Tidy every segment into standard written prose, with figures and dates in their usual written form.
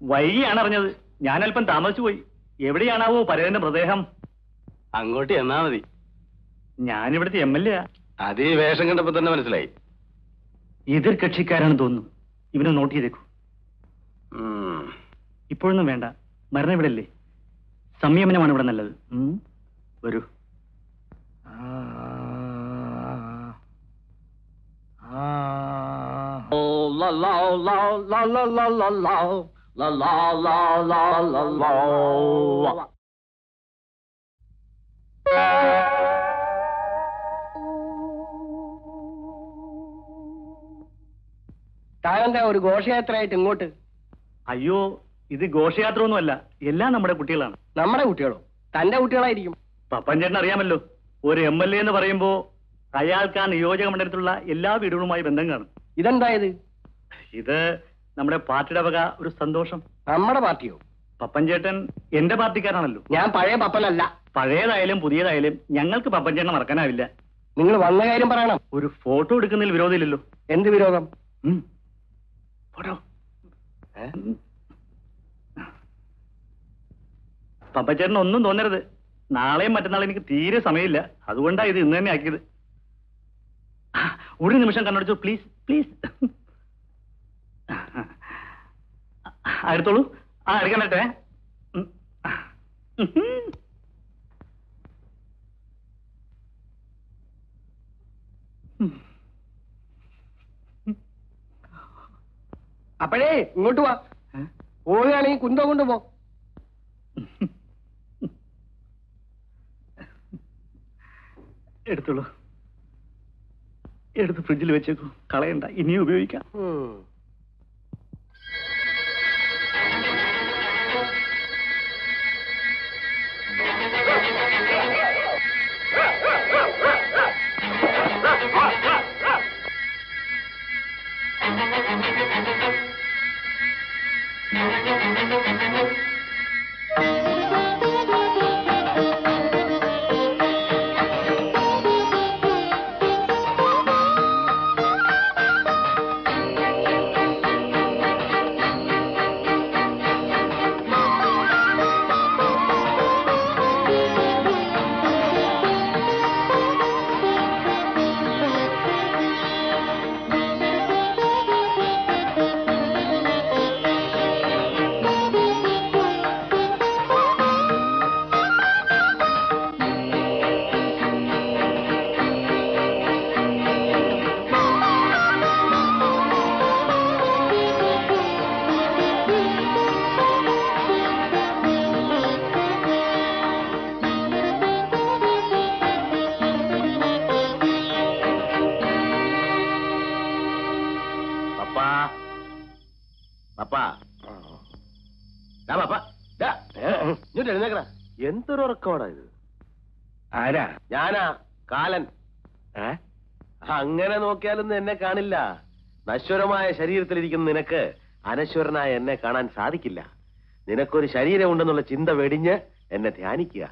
വൈകിയാണ് അറിഞ്ഞത്. ഞാൻ അല്പം താമസിച്ചു പോയി. എവിടെയാണാവോ പരേതന്റെ മൃതദേഹം? അങ്ങോട്ട് എന്നാ മതി. ഞാനിവിടുത്തെ MLA. അത് ഈ വേഷം കണ്ടപ്പോ തന്നെ മനസ്സിലായി. എതിർ കക്ഷിക്കാരാണെന്ന് തോന്നുന്നു. ഇവനെ നോട്ട് ചെയ്തേക്കൂ. ഇപ്പോഴൊന്നും വേണ്ട, മരണം ഇവിടെ അല്ലേ. സംയമനമാണ് ഇവിടെ നല്ലത്. വരൂ. താനെന്താ ഒരു ഘോഷയാത്രയായിട്ട് ഇങ്ങോട്ട്? അയ്യോ, ഇത് ഘോഷയാത്ര ഒന്നുമല്ല. എല്ലാം നമ്മുടെ കുട്ടികളാണ്. നമ്മുടെ കുട്ടികളോ? തന്റെ കുട്ടികളായിരിക്കും. പപ്പൻ ചേട്ടൻ അറിയാമല്ലോ, ഒരു MLA എന്ന് പറയുമ്പോ അയാൾക്ക് ആ നിയോജക മണ്ഡലത്തിലുള്ള എല്ലാ വീടുകളുമായി ബന്ധം കാണും. ഇതെന്താ ഇത്? ഇത് നമ്മുടെ പാർട്ടിയുടെ വക ഒരു സന്തോഷം. നമ്മുടെ പാർട്ടിയോ? പപ്പൻ ചേട്ടൻ എന്റെ പാർട്ടിക്കാരാണല്ലോ. ഞാൻ പഴയ പപ്പനല്ല. പഴയതായാലും പുതിയതായാലും ഞങ്ങൾക്ക് പപ്പൻ ചേട്ടനെ മറക്കാനാവില്ല. നിങ്ങൾ വന്ന കാര്യം പറയണം. ഒരു ഫോട്ടോ എടുക്കുന്നതിൽ വിരോധമില്ലല്ലോ. എന്ത് വിരോധം? ഫോട്ടോ. പപ്പൻ ചേട്ടൻ ഒന്നും തോന്നരുത്. നാളെയും മറ്റന്നാളും എനിക്ക് തീരെ സമയമില്ല. അതുകൊണ്ടാണ് ഇത് ഇന്ന് തന്നെ ആക്കിയത്. ഒരു നിമിഷം കണ്ണടച്ചു, പ്ലീസ് പ്ലീസ്. എടുത്തോളൂ. എടുക്കാൻ പറ്റേ? അപ്പോഴേ ഇങ്ങോട്ട് വാ. പോവുകയാണെങ്കിൽ കുന്തം കൊണ്ടുപോ. എടുത്തോളൂ. എടുത്ത് ഫ്രിഡ്ജിൽ വെച്ചേക്കൂ. കളയണ്ട, ഇനിയും ഉപയോഗിക്കാം. എന്തൊരു ഉറക്കമാടാ ഇത്? ആരാ? ഞാനാ, കാലൻ. അങ്ങനെ നോക്കിയാലൊന്നും എന്നെ കാണില്ല. നശ്വരമായ ശരീരത്തിലിരിക്കുന്ന നിനക്ക് അനശ്വരനായ എന്നെ കാണാൻ സാധിക്കില്ല. നിനക്കൊരു ശരീരം ഉണ്ടെന്നുള്ള ചിന്ത വെടിഞ്ഞ് എന്നെ ധ്യാനിക്കുക.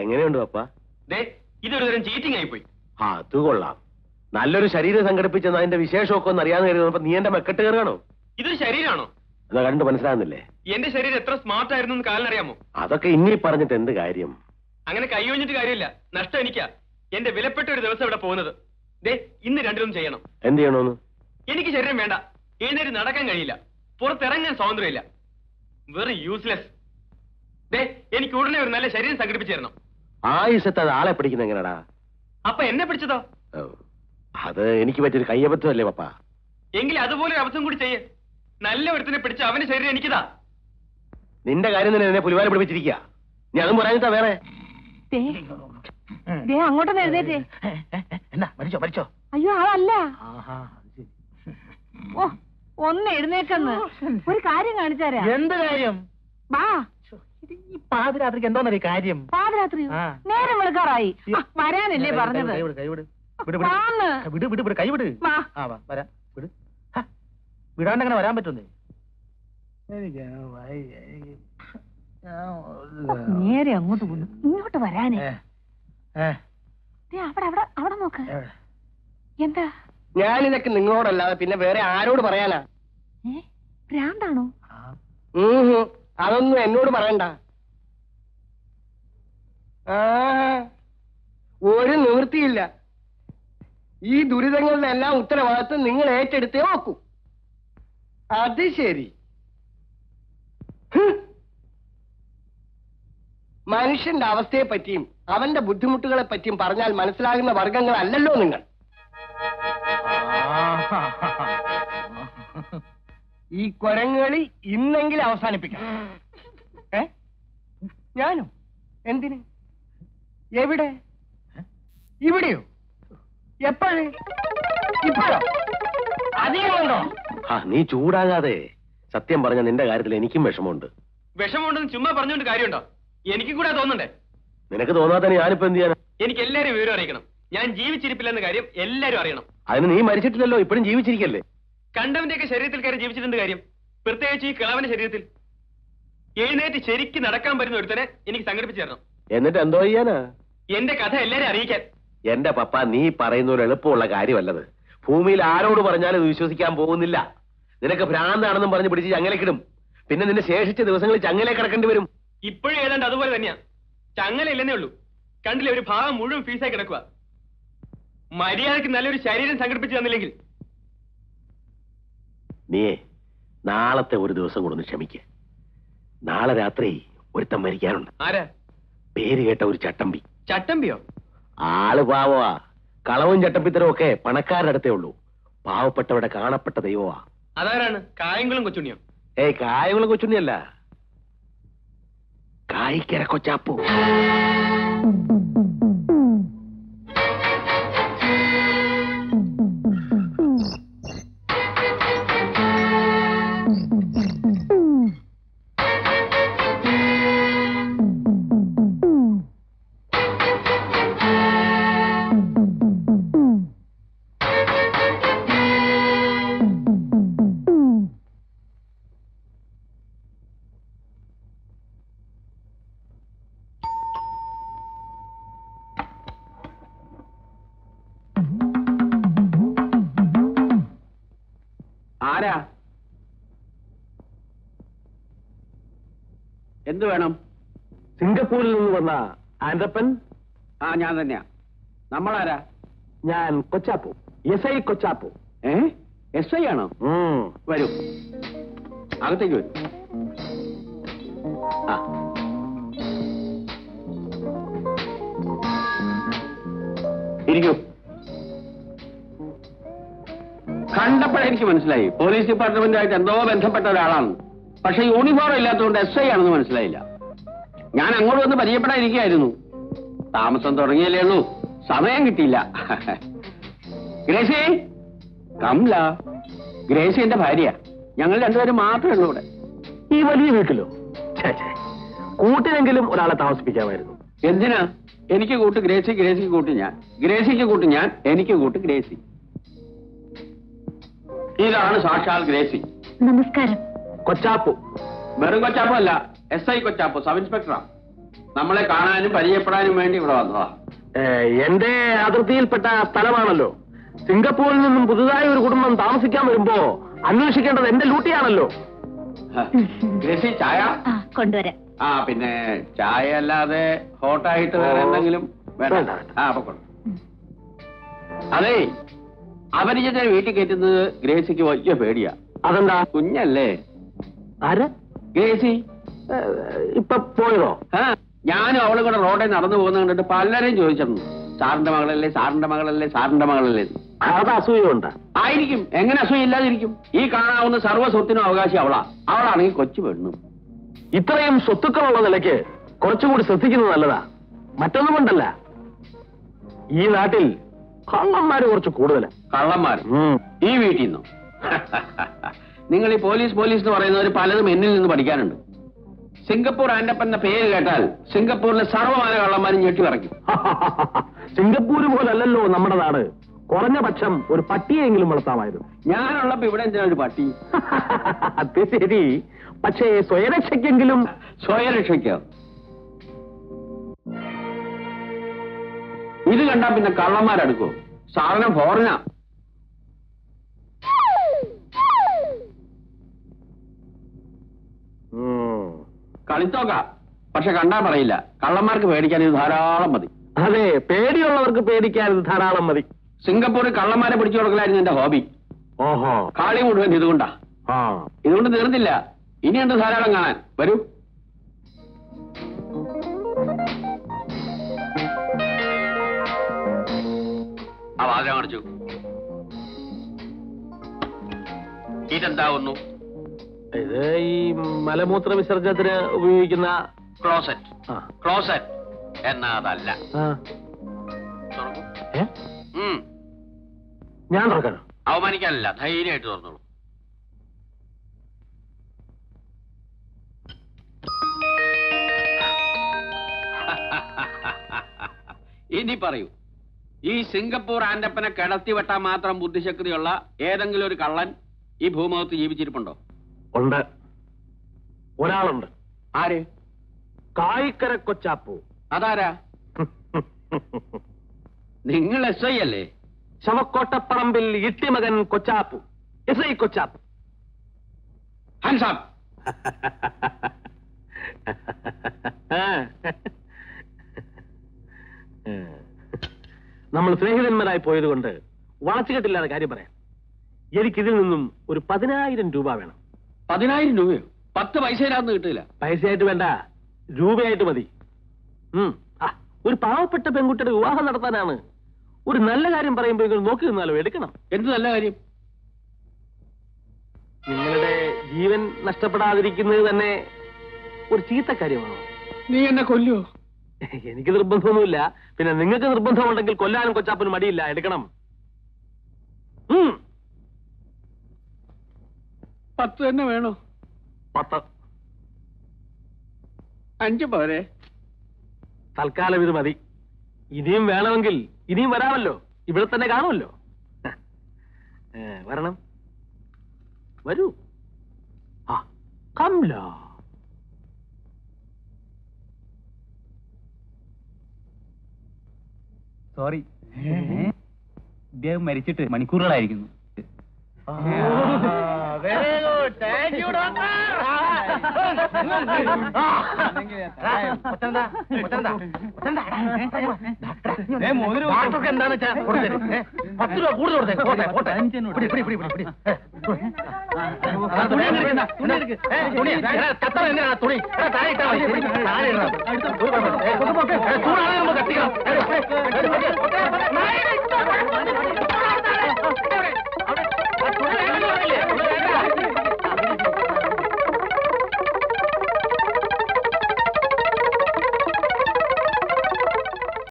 എങ്ങനെയുണ്ട് പപ്പ? ഇതൊരു തരം ചീറ്റിംഗ് ആയിപ്പോയി. അത് കൊള്ളാം. നല്ലൊരു ശരീരം സംഘടിപ്പിച്ചെന്ന് അതിന്റെ വിശേഷമൊക്കെ ഒന്ന് അറിയാന്ന് കരുതുന്നപ്പോ നീ എന്റെ മെക്കെട്ട് കയറുകയാണോ? ഇതൊരു ശരീരമാണോ? എന്നാ കണ്ടു മനസ്സിലാകുന്നില്ലേ? എന്റെ ശരീരം എത്ര സ്മാർട്ട് ആയിരുന്നു കാലിനറിയാമോ? അതൊക്കെ ഇനി പറഞ്ഞിട്ട് എന്ത് കാര്യം? അങ്ങനെ കൈയൊഴിഞ്ഞിട്ട് കാര്യമില്ല. നഷ്ടം എനിക്കാ. എന്റെ വിലപ്പെട്ട ഒരു ദിവസം ഇവിടെ പോകുന്നത്. ഇന്ന് രണ്ടിലൊന്നും ചെയ്യണം. എന്ത് ചെയ്യണോന്ന്? എനിക്ക് ശരീരം വേണ്ട. എഴുന്നേറ്റ് നടക്കാൻ കഴിയില്ല. പുറത്തിറങ്ങാൻ സ്വാതന്ത്ര്യമില്ല. വെറും യൂസ്ലെസ്. എനിക്ക് ഉടനെ ഒരു നല്ല ശരീരം സംഘടിപ്പിച്ചു തരണം. ആയുസത്ത് അത് ആളെ പിടിക്കുന്ന എങ്ങനെടാ? അപ്പൊ എന്നെ പിടിച്ചതോ? അത് എനിക്ക് പറ്റിയൊരു കയ്യബദ്ധമല്ലേ പപ്പ? എങ്കിൽ അതുപോലെ ഒരു അബദ്ധം കൂടി ചെയ്യേ. നല്ല ഒരുത്തിനെ പിടിച്ച് അവന്റെ ശരീരം എനിക്കിതാ. നിന്റെ കാര്യം തന്നെ എന്നെ പുലിവാല പിടിപ്പിച്ചിരിക്കുക. നീ അതും പറയാനിട്ടാ വേറെ? ദേ അങ്ങോട്ടൊന്ന് എഴുന്നേറ്റേ. എന്നാ മരിച്ചോ അയ്യോ അതല്ല. ആഹാ ഓ ഒന്ന് എഴുന്നേക്കെന്ന് ഒരു കാര്യം കാണിച്ചാരാ. എന്ത് കാര്യം? വാ. ഈ പാതിരാത്രിക്ക് എന്തോന്നറിയ കാര്യം? പാതിരാത്രി ആ. നേരം വെളുക്കാറായി. വരാനല്ലേ പറഞ്ഞത്. വാന്ന്. വിട് കൈവിട്. വാ. ആ വാ വരാം. വിട്. വിടാണ്ട് അങ്ങനെ വരാൻ പറ്റുന്നേ. നേരെ അങ്ങോട്ട് പോന്നു. ഇങ്ങോട്ട് വരാനേ. അവിടെ നോക്ക്. എന്താ? ഞാനിതൊക്കെ നിങ്ങളോടല്ലാതെ പിന്നെ വേറെ ആരോട് പറയാനാ? ഭ്രാന്താണോ? അതൊന്നും എന്നോട് പറയണ്ട. ഒരു നിവൃത്തിയില്ല. ഈ ദുരിതങ്ങളുടെ എല്ലാം ഉത്തരവാദിത്വം നിങ്ങൾ ഏറ്റെടുത്തേ നോക്കൂ. അത് ശരി. മനുഷ്യന്റെ അവസ്ഥയെ പറ്റിയും അവന്റെ ബുദ്ധിമുട്ടുകളെ പറ്റിയും പറഞ്ഞാൽ മനസ്സിലാകുന്ന വർഗങ്ങളല്ലല്ലോ നിങ്ങൾ. ഈ കൊരങ്ങളി ഇന്നെങ്കിലും അവസാനിപ്പിക്കണം. ഞാനോ? എന്തിന്? എവിടെ? ഇവിടെയോ? എപ്പോഴേ? ഇപ്പോഴോ? അധികമുണ്ടോ? നീ ചൂടാകാതെ. സത്യം പറഞ്ഞ നിന്റെ കാര്യത്തിൽ എനിക്കും വിഷമമുണ്ട്. വിഷമമുണ്ടെന്ന് ചുമ്മാ പറഞ്ഞുകൊണ്ട് കാര്യമുണ്ടോ? എനിക്കും കൂടെ തോന്നണ്ടേ? നിനക്ക് തോന്നാത്ത ഞാനിപ്പോ എന്ത് ചെയ്യാനാ? എനിക്ക് എല്ലാരും വിവരം അറിയിക്കണം. ഞാൻ ജീവിച്ചിരിപ്പില്ലെന്ന കാര്യം എല്ലാരും അറിയണം. അതിന് നീ മരിച്ചിട്ടില്ലല്ലോ, ഇപ്പോഴും ജീവിച്ചിരിക്കല്ലേ? കണ്ടവന്റെയൊക്കെ ശരീരത്തിൽ കയറി ജീവിച്ചിട്ടുണ്ട് കാര്യം, പ്രത്യേകിച്ച് ഈ കിളവന്റെ ശരീരത്തിൽ. എഴുന്നേറ്റ് ശരിക്ക് നടക്കാൻ പറ്റുന്ന ഒരുത്തനെ എനിക്ക് സംഘടിപ്പിച്ചു തരണം. എന്നിട്ട് എന്തോ ചെയ്യാനാ? എന്റെ കഥ എല്ലാരും അറിയിക്കാൻ. എന്റെ പപ്പ, നീ പറയുന്ന ഒരു എളുപ്പമുള്ള കാര്യമല്ലത്. ഭൂമിയിൽ ആരോട് പറഞ്ഞാലും ഇത് വിശ്വസിക്കാൻ പോകുന്നില്ല. നിനക്ക് ഭ്രാന്താണെന്നും പറഞ്ഞ് പിടിച്ച് ചങ്ങലക്കിടും. പിന്നെ നിന്റെ ശേഷിച്ച ദിവസങ്ങളിൽ ചങ്ങലേ കിടക്കേണ്ടി വരും. ഇപ്പോഴും ഏതാണ്ട് അതുപോലെ തന്നെയാ. ചങ്ങല ഇല്ലെന്നേ ഉള്ളൂ. കണ്ടില്ലേ, ഒരു ഭാഗം മുഴുവൻ ഫീസായി കിടക്കുക. മര്യാദക്ക് നല്ലൊരു ശരീരം സംഘടിപ്പിച്ചു തന്നില്ലെങ്കിൽ നീയേ നാളത്തെ ഒരു ദിവസം കൊണ്ടൊന്ന് ക്ഷമിക്ക. നാളെ രാത്രി ഒരുത്തം മരിക്കാനുണ്ട്. ആരാ? പേര് കേട്ട ഒരു ചട്ടമ്പി. ചട്ടമ്പിയോ? ആള് പാവമാ. കളവും ചട്ടമ്പിത്തരവും ഒക്കെ പണക്കാരുടെ അടുത്തേ ഉള്ളൂ. പാവപ്പെട്ടവരുടെ കാണപ്പെട്ട ദൈവമാ. അതാരാണ്? കായംകുളം കൊച്ചുണ്ണിയോ? ഏയ്, കായംകുളം കൊച്ചുണ്ണിയല്ല, കായിക്കര കൊച്ചാപ്പു. ആരാ? എന്ത് വേണം? സിംഗപ്പൂരിൽ നിന്ന് വന്ന ആൻഡപ്പൻ. ഞാൻ തന്നെയാ. നമ്മളാരാ? ഞാൻ കൊച്ചാപ്പു, SI കൊച്ചാപ്പു. SI ആണോ? വരൂ, അകത്തേക്ക് വരൂ. ഇരിക്കൂ. കണ്ടപ്പോഴെനിക്ക് മനസ്സിലായി പോലീസ് ഡിപ്പാർട്ട്മെന്റുമായിട്ട് എന്തോ ബന്ധപ്പെട്ട ഒരാളാണ്. പക്ഷെ യൂണിഫോം ഇല്ലാത്തതുകൊണ്ട് SI ആണെന്ന് മനസ്സിലായില്ല. ഞാൻ അങ്ങോട്ട് വന്ന് പരിചയപ്പെടാതിരിക്കുകയായിരുന്നു. താമസം തുടങ്ങിയല്ലേ ഉള്ളൂ, സമയം കിട്ടിയില്ല. ഗ്രേസി, കംല. ഗ്രേസി എന്റെ ഭാര്യ. ഞങ്ങൾ രണ്ടുപേരും മാത്രമേ ഉള്ളൂ ഇവിടെ. ഈ വലിയ വീട്ടിലോ? കൂട്ടിനെങ്കിലും ഒരാളെ താമസിപ്പിക്കാമായിരുന്നു. എന്തിനാ? എനിക്ക് കൂട്ട് ഗ്രേസി, ഗ്രേസിക്ക് കൂട്ട് ഞാൻ, ഗ്രേസിക്ക് കൂട്ട് ഞാൻ, എനിക്ക് കൂട്ട് ഗ്രേസി. ഇതാണ് സാക്ഷാൽ ഗ്രേസി. നമസ്കാരം. കൊച്ചാപ്പു. വെറും കൊച്ചാപ്പു അല്ല, SI കൊച്ചാപ്പു, സബ് ഇൻസ്പെക്ടറാ. നമ്മളെ കാണാനും പരിചയപ്പെടാനും വേണ്ടി ഇവിടെ വന്നതാ. എന്റെ അതിർത്തിയിൽപ്പെട്ട സ്ഥലമാണല്ലോ. സിംഗപ്പൂരിൽ നിന്നും പുതുതായി ഒരു കുടുംബം താമസിക്കാൻ വരുമ്പോ അന്വേഷിക്കേണ്ടത് എന്റെ ഡ്യൂട്ടിയാണല്ലോ. ഗ്രേസി, ചായ കൊണ്ടുവരാം. പിന്നെ ചായ അല്ലാതെ ഹോട്ടായിട്ട് വേറെ എന്തെങ്കിലും വേണ്ട? പൊക്കോളൂ. അതെ, അപരിചിതനെ വീട്ടിൽ കയറ്റുന്നത് ഗ്രേസിക്ക് വലിയ പേടിയാ. അതെന്താ? കുഞ്ഞല്ലേ. ആര്? ഗ്രേസി. ഇപ്പൊ പോയതോ? ഞാനും അവളും കൂടെ റോഡിൽ നടന്നു പോകുന്ന കണ്ടിട്ട് പലരും ചോദിച്ചിരുന്നു, സാറിന്റെ മകളല്ലേ, സാറിന്റെ മകളല്ലേ, സാറിന്റെ മകളല്ലേ. അത് അസൂയുണ്ട്. ആയിരിക്കും. എങ്ങനെ അസൂയ ഇല്ലാതിരിക്കും? ഈ കാണാവുന്ന സർവ്വ സ്വത്തിനും അവകാശി അവളാ. അവളാണെങ്കിൽ കൊച്ചു പെണ്ണു. ഇത്രയും സ്വത്തുക്കളുള്ള നിലയ്ക്ക് കുറച്ചുകൂടി ശ്രദ്ധിക്കുന്നത് നല്ലതാ. മറ്റൊന്നും കൊണ്ടല്ല, ഈ നാട്ടിൽ കള്ളന്മാര് കുറച്ച് കൂടുതലാ. കള്ളന്മാർ ഈ വീട്ടിൽ നിന്നോ? നിങ്ങൾ ഈ പോലീസ് എന്ന് പറയുന്നവർ പലതും എന്നിൽ നിന്ന് പഠിക്കാനുണ്ട്. സിംഗപ്പൂർ ആൻഡപ്പൻ എന്ന പേര് കേട്ടാൽ സിംഗപ്പൂരിലെ സർവ്വമാന കള്ളന്മാരും ഞെട്ടി പറയ്ക്കും. സിംഗപ്പൂര് പോലല്ലോ നമ്മുടെ നാട്. കുറഞ്ഞ പക്ഷം ഒരു പട്ടിയെങ്കിലും വളർത്താമായിരുന്നു. ഞാനുള്ളപ്പോ ഇവിടെ എന്തിനാ ഒരു പട്ടി? അത് ശരി, പക്ഷേ സ്വയരക്ഷയ്ക്കെങ്കിലും. സ്വയരക്ഷയ്ക്കോ? ഇത് കണ്ടാ പിന്നെ കള്ളന്മാരെടുക്കോ? സാധനം ഫോറിനാ. കളിത്തോക്ക, പക്ഷെ കണ്ടാ പറയില്ല. കള്ളന്മാർക്ക് പേടിക്കാൻ ഇത് ധാരാളം മതി. അതെ, പേടിയുള്ളവർക്ക് പേടിക്കാൻ ഇത് ധാരാളം മതി. സിംഗപ്പൂരിൽ കള്ളന്മാരെ പിടിച്ചു കൊടുക്കലായിരുന്നു എന്റെ ഹോബി. ഓഹോ, കാളി മുഴുവൻ ഇതുകൊണ്ടാ. ഇതുകൊണ്ട് തീർന്നില്ല, ഇനിയുണ്ട് ധാരാളം കാണാൻ. വരൂ. ആ വാതിൽ മറിച്ചു. ഇതെന്താവുന്നു? ഇത് ഈ മലമൂത്ര വിസർജനത്തിന് ഉപയോഗിക്കുന്ന ക്ലോസറ്റ്. ആ. ക്ലോസറ്റ് എന്നാ അതല്ല. ആ. തുറക്കൂ. ഏ? ഞാൻ തുറക്കാനോ? അവമാനിക്കാനല്ല, ധൈര്യമായിട്ട് തുറന്നോളൂ. ഇനി പറയൂ, ഈ സിംഗപ്പൂർ ആൻഡപ്പനെ കിടത്തി വെട്ടാൻ മാത്രം ബുദ്ധിശക്തിയുള്ള ഏതെങ്കിലും ഒരു കള്ളൻ ഈ ഭൂമുഖത്ത് ജീവിച്ചിരിപ്പുണ്ടോ? ഉണ്ട്, ഒരാളുണ്ട്. ആര്? കായിക്കര കൊച്ചാപ്പു. അതാരാ? നിങ്ങൾ SI അല്ലേ? ശവക്കോട്ടപ്പറമ്പിൽ ഇട്ടിമകൻ Kochappu, SI Kochappu. Hands up. നമ്മൾ സ്നേഹിതന്മാരായി പോയതുകൊണ്ട് വളച്ചുകെട്ടില്ലാതെ കാര്യം പറയാം. എനിക്കിതിൽ നിന്നും ഒരു 10,000 രൂപ വേണം. 10,000 രൂപയോ? 10 പൈസയിലാന്ന് കിട്ടില്ല. പൈസയായിട്ട് വേണ്ട, രൂപയായിട്ട് മതി. ഒരു പാവപ്പെട്ട പെൺകുട്ടിയുടെ വിവാഹം നടത്താനാണ്. ഒരു നല്ല കാര്യം പറയുമ്പോൾ നോക്കി നിന്നാലോ, എടുക്കണം. എന്ത് നല്ല കാര്യം? നിങ്ങളുടെ ജീവൻ നഷ്ടപ്പെടാതിരിക്കുന്നത് തന്നെ ഒരു ചീത്ത കാര്യമാണോ? നീ എന്നെ കൊല്ലുവോ? എനിക്ക് നിർബന്ധമൊന്നുമില്ല. പിന്നെ നിങ്ങൾക്ക് നിർബന്ധമുണ്ടെങ്കിൽ കൊല്ലാനും കൊച്ചാപ്പനും മടിയില്ല, എടുക്കണം. 10 തന്നെ വേണോ? 10. 5 പോരെ? തൽക്കാലം ഇത് മതി. ഇനിയും വേണമെങ്കിൽ ഇനിയും വരാമല്ലോ, ഇവിടെ തന്നെ കാണുമല്ലോ. വരണം, വരൂ. കംല. സോറി, ഇദ്ദേഹം മരിച്ചിട്ട് മണിക്കൂറുകളായിരിക്കുന്നു. എന്താന്ന് വെച്ചാൽ 10 രൂപ കൂടുതൽ തുണി